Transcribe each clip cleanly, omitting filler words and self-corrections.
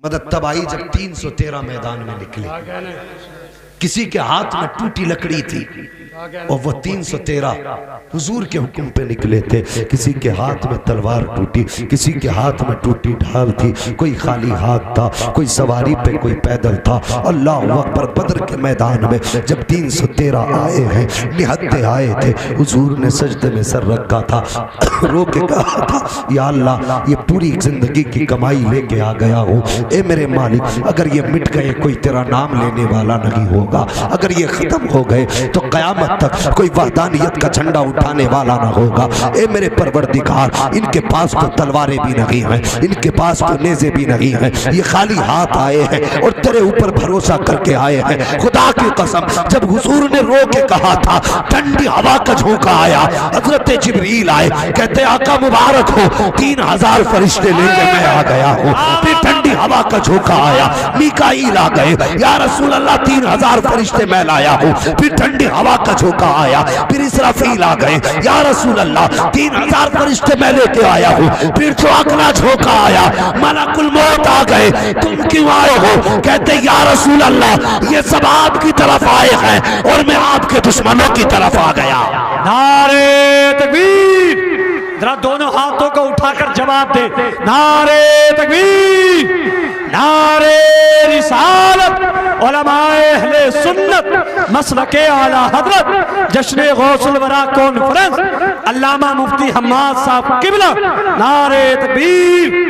مدد تب آئی جب 313 میدان میں نکلے. کسی کے ہاتھ میں ٹوٹی لکڑی تھی اور وہ 313 حضور کے حکم پہ نکلے تھے. کسی کے ہاتھ میں تلوار ٹوٹی، کسی کے ہاتھ میں ٹوٹی ڈھال تھی، کوئی خالی ہاتھ تھا، کوئی سواری پہ، کوئی پیدل تھا. اللہ اکبر. بدر کے میدان میں جب 313 آئے ہیں، نہتے آئے تھے، حضور نے سجدے میں سر رکھا تھا، رو کے کہا تھا یا اللہ یہ پوری زندگی کی کمائی لے کے آ گیا ہوں، اے میرے مالک اگر یہ مٹ گئے کوئی تیرا نام لینے والا نہیں ہوگا، اگر یہ ختم ہو گئے تو قیامت تک کوئی وحدانیت کا جھنڈا اٹھانے والا نہ ہوگا. اے میرے پروردگار ان کے پاس تو تلواریں بھی نہیں ہیں، ان کے پاس تو نیزے بھی نہیں ہیں، یہ خالی ہاتھ آئے ہیں اور تیرے اوپر بھروسہ کر کے آئے ہیں. خدا کی قسم جب حضور نے رو کے کہا تھا ٹھنڈی ہوا کا جھونکا آیا، حضرت جبریل آئے کہتے آقا مبارک ہو 3000 فرشتے لے کے میں آ گیا ہوں. پھر ٹھنڈی ہوا کا جھونکا آیا، میکائیل آ گئے یا رسول اللہ 3000 فرشتے میں لایا ہوں. پھر ٹھنڈی ہوا کا جھونکا آیا، پھر اسرافیل آ گئے یا رسول اللہ 3000 فرشتے میں لے کے آیا ہوں. پھر جو اگلا جھونکا آیا ملک الموت آ گئے، تم کیوں آئے ہو؟ کہتے یا رسول اللہ یہ سب آپ کی طرف آئے ہیں اور میں آپ کے دشمنوں کی طرف آ گیا. نعرے تکبیر. ذرا دونوں ہاتھوں کو اٹھا کر جواب دے. نعرے تکبیر، نعرے رسالت. علماء اہل سنت مسلک اعلی حضرت جشن غوث الورا کانفرنس علامہ مفتی حماد صاحب قبلہ. نعرے تکبیر.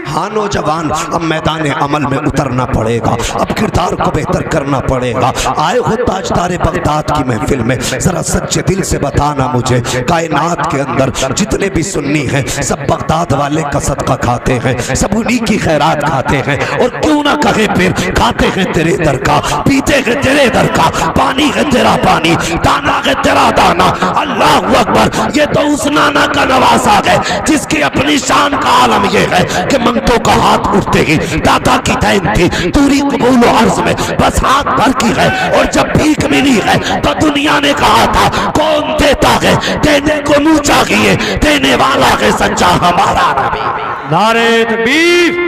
ہاں نوجوان اب میدان عمل میں اترنا پڑے گا، اب کردار کو بہتر کرنا پڑے گا. آئے ہو تاجدار بغداد کی محفل میں، ذرا سچے دل سے بتانا مجھے کائنات کے اندر جتنے بھی سنی ہیں سب بغداد والے کا صدقہ کھاتے ہیں، سب انہی کی خیرات کھاتے ہیں. اور کیوں نہ کہے پھر کھاتے ہیں تیرے در کا، پیتے ہیں تیرے در کا، پانی ہے تیرا پانی، دانا ہے تیرا دانا. اللہ اکبر. یہ تو اس نانا کا نواسا ہے جس کی اپنی شان کا عالم یہ ہے کہ منگتوں کا ہاتھ اٹھتے ہی دادا کی دین تھی توری قبول و عرض میں بس ہاتھ بھر کی ہے. اور جب بھیک ملی ہے تو دنیا نے کہا تھا کون دیتا ہے، دینے کو منہ چاہیے، دینے والا ہے سچا ہمارا نبی. نعرے تکبیر،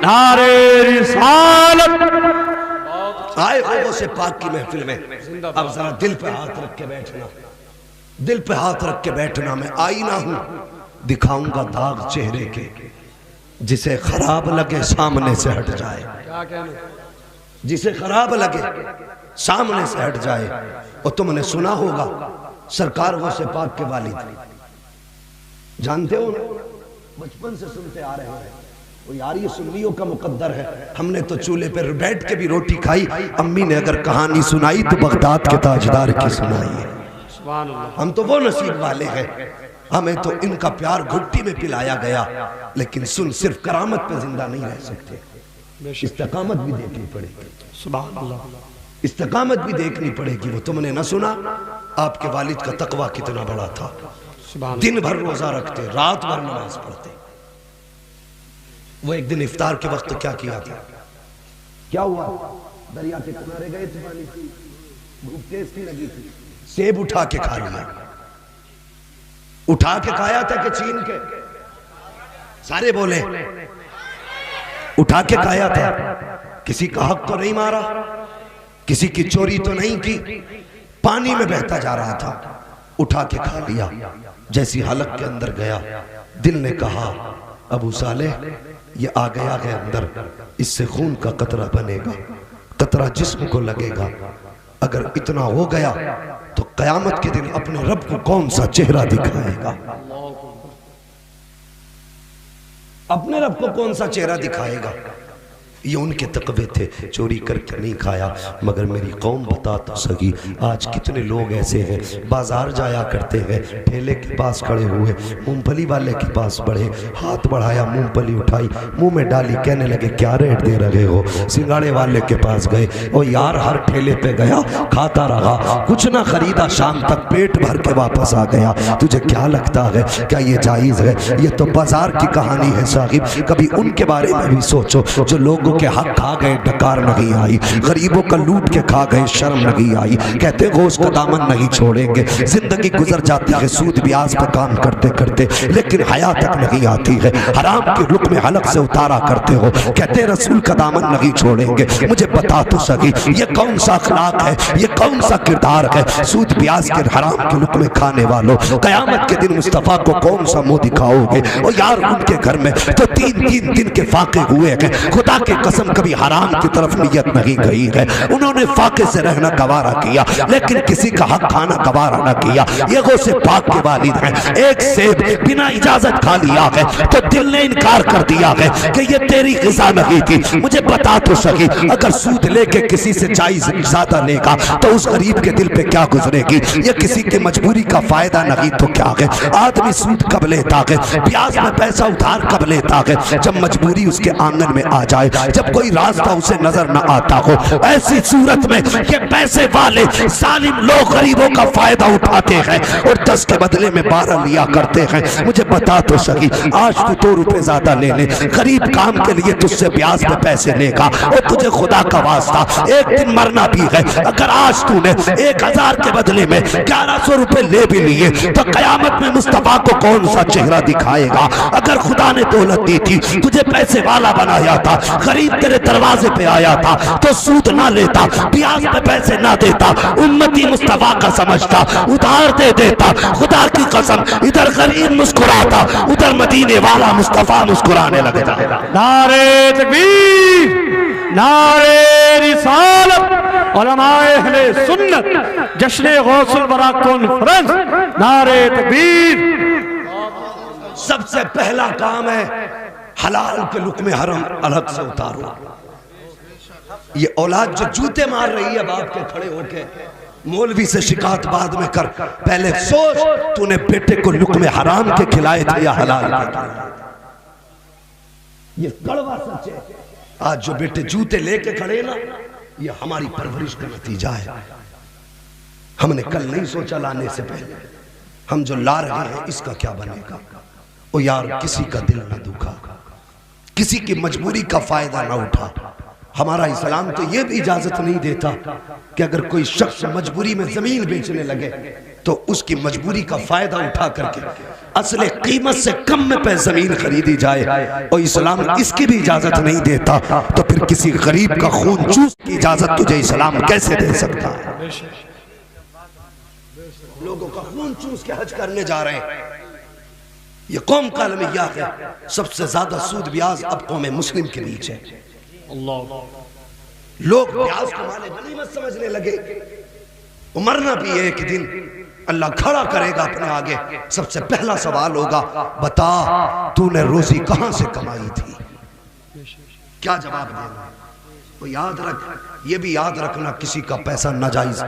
نعرے رسالت. آئے ہو سے پاک کی محفل میں اب ذرا دل پہ ہاتھ رکھ کے بیٹھنا، دل پہ ہاتھ رکھ کے بیٹھنا. میں آئینہ ہوں، دکھاؤں گا داغ چہرے کے، جسے خراب لگے سامنے سے ہٹ جائے، جسے خراب لگے سامنے سے ہٹ جائے. اور تم نے سنا ہوگا سرکار غوث پاک کے والد جانتے ہو نا، بچپن سے سنتے آ رہے ہیں. وہ یار یہ سنیوں کا مقدر ہے، ہم نے تو چولہے پر بیٹھ کے بھی روٹی کھائی. امی نے اگر کہانی سنائی تو بغداد کے تاجدار کی سنائی ہے. ہم تو وہ نصیب والے ہیں، ہمیں تو ان کا پیار گھٹی میں پلایا گیا. لیکن سن صرف کرامت پہ زندہ نہیں رہ سکتے، استقامت بھی دیکھنی پڑے گی. سبحان اللہ. استقامت بھی دیکھنی پڑے گی. وہ تم نے نہ سنا آپ کے والد کا تقوی کتنا بڑا تھا، دن بھر روزہ رکھتے، رات بھر نماز پڑھتے. وہ ایک دن افطار کے وقت کیا کیا تھا؟ کیا ہوا؟ دریا کے کنارے گئے تھے، پانی کی بھوک تیز تھی لگی تھی، سیب اٹھا کے کھا لیا. اٹھا کے کھایا تھا کہ چھین کے؟ سارے بولے اٹھا کے کھایا تھا. کسی کا حق تو نہیں مارا، کسی کی چوری تو نہیں کی، پانی میں بہتا جا رہا تھا، اٹھا کے کھا لیا. جیسی حلق کے اندر گیا دل نے کہا ابو صالح یہ آ گیا ہے اندر، اس سے خون کا قطرہ بنے گا، قطرہ جسم کو لگے گا. اگر اتنا ہو گیا تو قیامت کے دن اپنے رب کو کون سا چہرہ دکھائے گا؟ اپنے رب کو کون سا چہرہ دکھائے گا؟ یہ ان کے تقوی تھے. چوری کر کے نہیں کھایا. مگر میری قوم بتا تو سکی آج کتنے لوگ ایسے ہیں بازار جایا کرتے ہیں، ٹھیلے کے پاس کھڑے ہوئے، مونگ پھلی والے کے پاس بڑھے، ہاتھ بڑھایا، مونگ پھلی اٹھائی، منہ میں ڈالی، کہنے لگے کیا ریٹ دے رہے ہو؟ سنگاڑے والے کے پاس گئے، او یار ہر ٹھیلے پہ گیا، کھاتا رہا، کچھ نہ خریدا، شام تک پیٹ بھر کے واپس آ گیا. تجھے کیا لگتا ہے کیا یہ جائز ہے؟ یہ تو بازار کی کہانی ہے صاحب. کبھی ان کے بارے میں بھی سوچو جو لوگ لوگوں کے حق کھا گئے ڈکار نہیں آئی، غریبوں کا لوٹ کے کھا گئے شرم نہیں آئی، کہتے غوث کا دامن نہیں چھوڑیں گے، زندگی گزر جاتی ہے سود بیاز پہ کام کرتے کرتے لیکن حیا تک نہیں آتی ہے، حرام کے لقمے حلق سے اتارا کرتے ہو، کہتے رسول کا دامن نہیں چھوڑیں گے، مجھے بتا تو سکی یہ کون سا اخلاق ہے، یہ کون سا کردار ہے؟ سود بیاز کے حرام کے لقمے کھانے والوں قیامت کے دن مصطفیٰ کو کون سا منہ دکھاؤ گے؟ اور یار ان کے گھر میں تو تین دن کے فاقے ہوئے ہیں، خدا کے قسم کبھی حرام کی طرف نیت نہیں گئی ہے، انہوں نے فاقے سے رہنا گوارا کیا لیکن کسی کا حق کھانا گوارا نہ کیا۔ یہ غوث پاک کے والد ہیں، ایک سیب بنا اجازت کھا لیا ہے تو دل نے انکار کر دیا ہے کہ یہ تیری غذا نہیں تھی، مجھے بتا تو سکی اگر سود لے کے کسی سے چائز زیادہ لے گا تو اس غریب کے دل پہ کیا گزرے گی؟ یہ کسی کے مجبوری کا فائدہ نہیں تو کیا ہے؟ آدمی سود کب لیتا ہے، بیاز میں پیسہ ادھار کب لیتا ہے؟ جب مجبوری اس کے آنگن میں آ جائے، جب کوئی راستہ اسے نظر نہ آتا ہو، ایسی صورت میں یہ پیسے والے ظالم لوگ غریبوں کا فائدہ اٹھاتے ہیں اور 10 کے بدلے میں 12 لیا کرتے ہیں۔ مجھے بتا تو سکی آج تو 2 روپے زیادہ لے لے، غریب کام کے لیے تجھ سے بیاز پہ پیسے لے گا اور تجھے خدا کا واسطہ ایک دن مرنا بھی ہے، اگر آج تو نے 1000 کے بدلے میں 1100 روپے لے بھی لیے تو قیامت میں مصطفیٰ کو کون سا چہرہ دکھائے گا؟ اگر خدا نے دولت دی تھی، تجھے پیسے والا بنایا تھا، غریب تیرے دروازے پہ آیا تھا تو سود نہ لیتا، بیاز پہ پیسے نہ دیتا، امتی مصطفیٰ کا سمجھتا، ادھار دے دیتا، خدا کی قسم ادھر غریب مسکراتا ادھر مدینے والا مصطفیٰ مسکرانے لگتا۔ نعرہ تکبیر، نعرہ رسالت، علماء اہل سنت، جشن غوث الورا کانفرنس، نعرہ تکبیر۔ سب سے پہلا کام ہے حلال کے لقمے حرام الگ سے اتارو۔ یہ اولاد جو جوتے مار رہی ہے باپ کے کھڑے ہو کے، مولوی سے شکایت بعد میں کر، پہلے سوچ تو نے بیٹے کو لقمے حرام کے کھلائے تھے یا حلال کے؟ یہ کڑوا سچ ہے۔ آج جو بیٹے جوتے لے کے کھڑے نا، یہ ہماری پرورش کا نتیجہ ہے۔ ہم نے کل نہیں سوچا لانے سے پہلے، ہم جو لا رہے ہیں اس کا کیا بنے گا؟ او یار کسی کا دل نہ دکھا، کسی کی مجبوری کا فائدہ نہ اٹھا۔ ہمارا اسلام تو یہ بھی اجازت نہیں دیتا کہ اگر کوئی شخص مجبوری میں زمین بیچنے لگے تو اس کی مجبوری کا فائدہ اٹھا کر کے اصل قیمت سے کم میں پہ زمین خریدی جائے، اور اسلام اس کی بھی اجازت نہیں دیتا تو پھر کسی غریب کا خون چوس کی اجازت تجھے اسلام کیسے دے سکتا ہے؟ لوگوں کا خون چوس کے حج کرنے جا رہے ہیں۔ یہ قوم کا المیات ہے، سب سے زیادہ سود بیاز اب قوم مسلم کے نیچے۔ لوگ بیاز کو مال غنیمت سمجھنے لگے، مرنا بھی ایک دن اللہ کھڑا کرے گا اپنے آگے، سب سے پہلا سوال ہوگا بتا تو نے روزی کہاں سے کمائی تھی؟ کیا جواب دینا؟ وہ یاد رکھ، یہ بھی یاد رکھنا کسی کا پیسہ ناجائز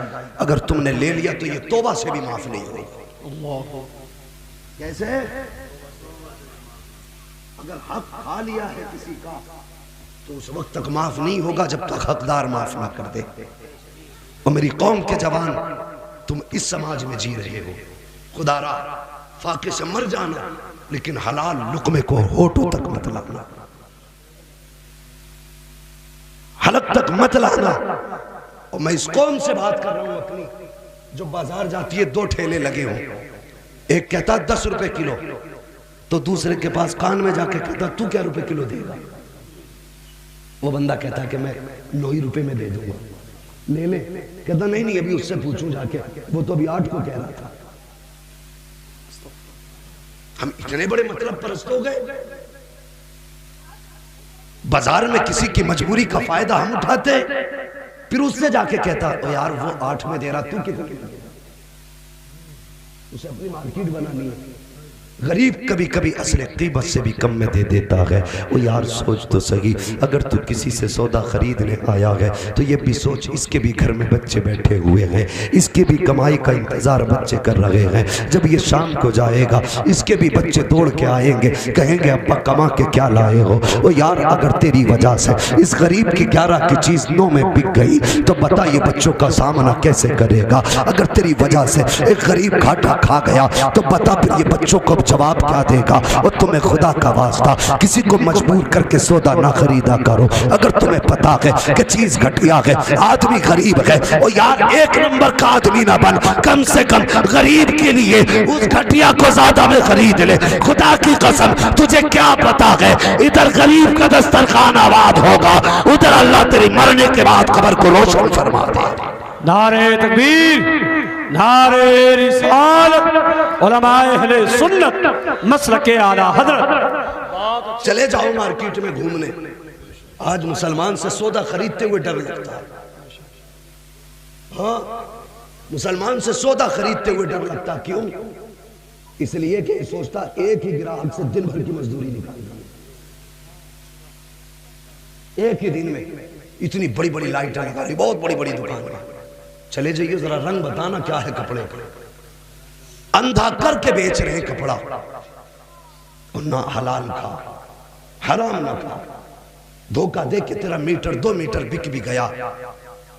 اگر تم نے لے لیا تو یہ توبہ سے بھی معاف نہیں ہوگا۔ کیسے؟ اگر حق کھا لیا ہے کسی کا تو اس وقت تک معاف نہیں ہوگا جب تک حقدار معاف نہ کر دے۔ اور میری قوم کے جوان، تم اس سماج میں جی رہے ہو، خدا را فاقے سے مر جانا لیکن حلال لقمے کو ہونٹوں تک مت لانا، حلق تک مت لانا۔ اور میں اس قوم سے بات کر رہا ہوں اپنی، جو بازار جاتی ہے 2 ٹھیلے لگے ہوں، ایک کہتا 10 روپے کلو تو دوسرے کے پاس کان میں جا کے کہتا تو کیا روپے کلو دے گا؟ وہ بندہ کہتا کہ میں 9 روپے میں دے دوں گا، لے لے۔ کہتا نہیں ابھی اس سے پوچھوں جا کے، وہ تو ابھی 8 کو کہہ رہا تھا۔ ہم اتنے بڑے مطلب پرست ہو گئے، بازار میں کسی کی مجبوری کا فائدہ ہم اٹھاتے، پھر اس سے جا کے کہتا او یار وہ 8 میں دے رہا تو کتنے دے رہا؟ اسے اپنی مارکیٹ بنانی ہے۔ غریب کبھی کبھی اصل قیمت سے بھی کم میں دے دیتا ہے۔ وہ یار سوچ تو صحیح، اگر تو کسی سے سودا خریدنے آیا ہے تو یہ بھی سوچ اس کے بھی گھر میں بچے بیٹھے ہوئے ہیں، اس کے بھی کمائی کا انتظار بچے کر رہے ہیں۔ جب یہ شام کو جائے گا اس کے بھی بچے دوڑ کے آئیں گے، کہیں گے ابا کما کے کیا لائے ہو؟ وہ یار اگر تیری وجہ سے اس غریب کی 11 کی چیز 9 میں بک گئی تو بتا یہ بچوں کا سامنا کیسے کرے گا؟ اگر تیری وجہ سے ایک غریب گھاٹا کھا گیا تو بتا پھر یہ بچوں کو جواب کیا دے گا؟ وہ تمہیں خدا کا واسطہ کسی کو مجبور کر کے سودا نہ خریدا کرو۔ اگر تمہیں پتا ہے کہ چیز گھٹیا ہے، آدمی غریب ہے، اور یار ایک نمبر کا آدمی نہ بن، کم سے کم غریب کے لیے اس گھٹیا کو زیادہ میں خرید لے۔ خدا کی قسم تجھے کیا پتا ہے ادھر غریب کا دسترخوان آباد ہوگا، ادھر اللہ تیری مرنے کے بعد قبر کو روشن فرما دے۔ نعرہ تکبیر، نعرہ رسالت، علماء اہل سنت مسلک اعلیٰ حضرت۔ چلے جاؤ مارکیٹ میں گھومنے، آج مسلمان سے سودا خریدتے ہوئے ڈر لگتا ہے۔ ہاں مسلمان سے سودا خریدتے ہوئے ڈر لگتا، کیوں؟ اس لیے کہ سوچتا ایک ہی گراہک سے دن بھر کی مزدوری نکالنا، ایک ہی دن میں اتنی بڑی بڑی لائٹیں لگا رہی، بہت بڑی بڑی دکان ہے۔ چلے جائیے ذرا رنگ بتانا کیا ہے کپڑے کا، اندھا کر کے بیچ رہے ہیں کپڑا، اور نہ حلال کھا حرام نہ کھا، دھوکہ دے کے تیرا میٹر 2 میٹر بک بھی گیا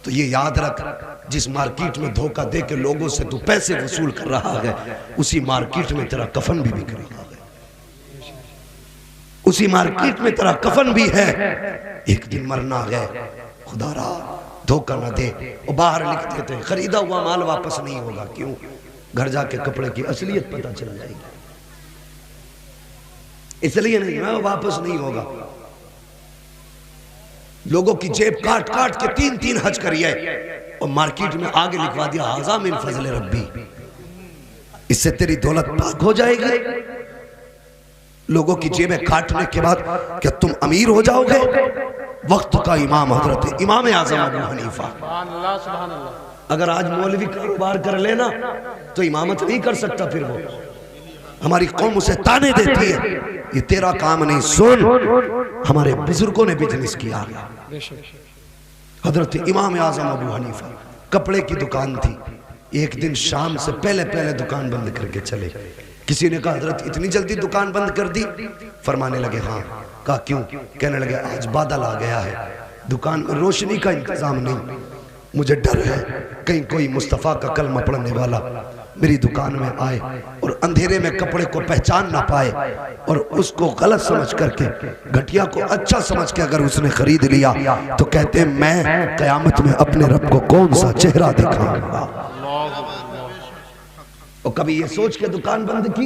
تو یہ یاد رکھ، جس مارکیٹ میں دھوکہ دے کے لوگوں سے تو پیسے وصول کر رہا ہے، اسی مارکیٹ میں تیرا کفن بھی بک رہا ہے، اسی مارکیٹ میں تیرا کفن بھی ہے۔ ایک دن مرنا ہے، خدا را دھوکہ نہ دے۔ اور باہر لکھ دیتے ہیں خریدا ہوا مال واپس نہیں ہوگا، کیوں؟ گھر جا کے کپڑے کی اصلیت پتہ چل جائے گی، اس لیے نہیں واپس نہیں ہوگا۔ لوگوں کی جیب کاٹ کاٹ کے 3 حج کریے، اور مارکیٹ میں آگے لکھوا دیا ھذا من فضل ربی، اس سے تیری دولت پاک ہو جائے گی۔ لوگوں کی جیبیں کاٹنے کے بعد کیا تم امیر ہو جاؤ گے؟ وقت کا امام حضرت امام اعظم ابو حنیفہ، اگر آج مولوی کاروبار کر لینا تو امامت نہیں کر سکتا، پھر وہ ہماری قوم اسے تانے دیتی ہے، یہ تیرا کام نہیں۔ سن، ہمارے بزرگوں نے بزنس کیا، حضرت امام اعظم ابو حنیفہ کپڑے کی دکان تھی، ایک دن شام سے پہلے دکان بند کر کے چلے۔ کسی نے کہا حضرت اتنی جلدی دکان بند کر دی؟ فرمانے لگے ہاں۔ کہا کیوں؟ کہنے لگے آج بادل آ گیا ہے، دکان میں روشنی کا انتظام نہیں، مجھے ڈر ہے کہیں کوئی مصطفیٰ کا کلمہ پڑھنے والا میری دکان میں آئے اور اندھیرے میں کپڑے کو پہچان نہ پائے، اور اس کو غلط سمجھ کر کے گھٹیا کو اچھا سمجھ کے اگر اس نے خرید لیا تو کہتے ہیں میں قیامت میں اپنے رب کو کون سا چہرہ دکھاؤں گا۔ اور کبھی یہ سوچ کے دکان بند کی